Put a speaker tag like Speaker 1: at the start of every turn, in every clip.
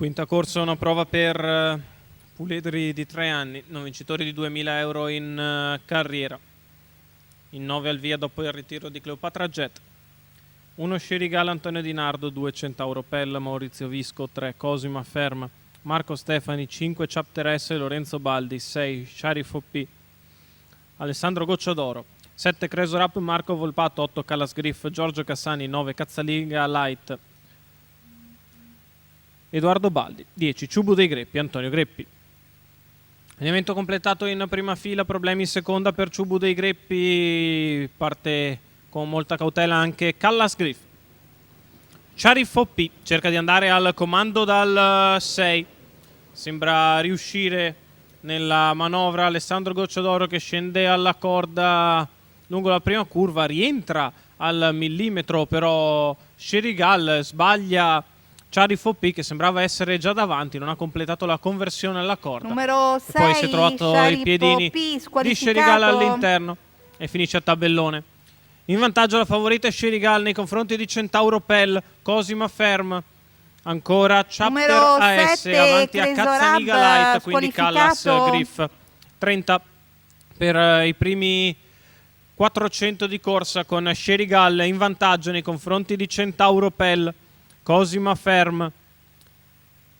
Speaker 1: Quinta corsa, una prova per puledri di 3 anni, non vincitori di 2000 euro in carriera. In 9 al via dopo il ritiro di Cleopatra Jet. 1 Scerigal Antonio Di Nardo, 2 Centauro Pella, Maurizio Visco, 3 Cosima Ferma, Marco Stefani, 5 Chapter S, Lorenzo Baldi, 6 Sharif OP, Alessandro Gocciadoro, 7 Creso Rap, Marco Volpato, 8 Callas Griff, Giorgio Cassani, 9 Cazzaliga Light, Edoardo Baldi, 10 Ciubu dei Greppi, Antonio Greppi. Allenamento completato in prima fila, problemi in seconda per Ciubu dei Greppi, parte con molta cautela anche Callas Griff. Sharif OP cerca di andare al comando dal 6, sembra riuscire nella manovra. Alessandro Gocciadoro che scende alla corda lungo la prima curva, rientra al millimetro, però Scerigal sbaglia. Sharif OP che sembrava essere già davanti, non ha completato la conversione alla corda.
Speaker 2: Numero 6,
Speaker 1: poi si è trovato
Speaker 2: Sharif
Speaker 1: i piedini
Speaker 2: OP,
Speaker 1: di Scerigal all'interno e finisce a tabellone. In vantaggio la favorita è Scerigal nei confronti di Centauro Pell, Cosima Ferm, ancora Chapter AS
Speaker 2: 7,
Speaker 1: avanti a
Speaker 2: Creso
Speaker 1: Cazzaniga
Speaker 2: Rab,
Speaker 1: Light, quindi Callas Griff. 30 per i primi 400 di corsa con Scerigal in vantaggio nei confronti di Centauro Pell, Cosima Ferm,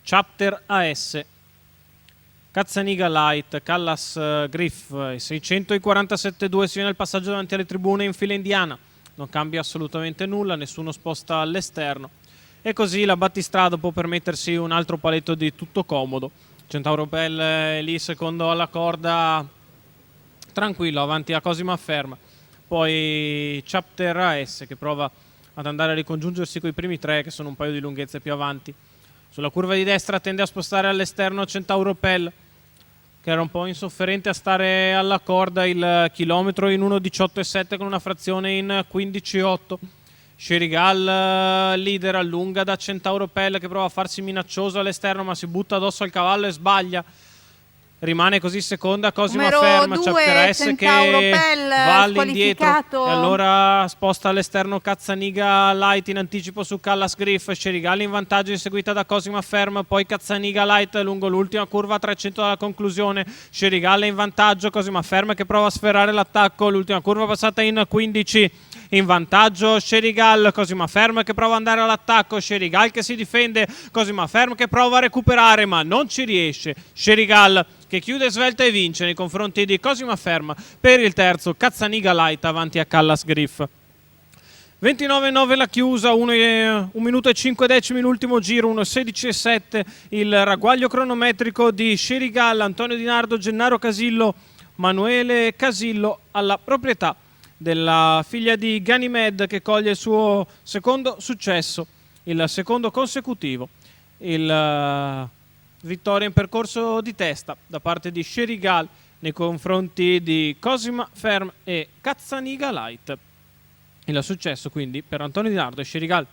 Speaker 1: Chapter AS, Cazzaniga Light, Callas Griff. 647-2 si viene il passaggio davanti alle tribune in fila indiana, non cambia assolutamente nulla, nessuno sposta all'esterno e così la battistrada può permettersi un altro paletto di tutto comodo. Centauro Pell è lì secondo alla corda, tranquillo avanti a Cosima Ferm, poi Chapter AS che prova ad andare a ricongiungersi con i primi 3 che sono un paio di lunghezze più avanti. Sulla curva di destra tende a spostare all'esterno Centauro Pell, che era un po' insofferente a stare alla corda, il chilometro in 1.18,7 con una frazione in 15,8. Scerigal leader, allunga da Centauro Pell che prova a farsi minaccioso all'esterno ma si butta addosso al cavallo e sbaglia. Rimane così seconda Cosima Ferma, Chapter S che va all'indietro e allora sposta all'esterno Cazzaniga Light in anticipo su Callas Griff. Scerigal in vantaggio inseguita da Cosima Ferma, poi Cazzaniga Light lungo l'ultima curva a 300 dalla conclusione. Scerigal in vantaggio, Cosima Ferma che prova a sferrare l'attacco, l'ultima curva passata in 15. In vantaggio Scerigal, Cosima Ferm che prova ad andare all'attacco, Scerigal che si difende, Cosima Ferm che prova a recuperare ma non ci riesce. Scerigal che chiude svelta e vince nei confronti di Cosima Ferm per il terzo Cazzaniga Light avanti a Callas Griff. 29,9 la chiusa, 1 minuto e 5 decimi l'ultimo giro, 1,16,7 il ragguaglio cronometrico di Scerigal, Antonio Di Nardo, Gennaro Casillo, Manuele Casillo alla proprietà della figlia di Ganymede che coglie il suo secondo successo, il secondo consecutivo, il vittoria in percorso di testa da parte di Scerigal nei confronti di Cosima Ferm e Cazzaniga Light. Il successo quindi per Antonio Di Nardo e Scerigal.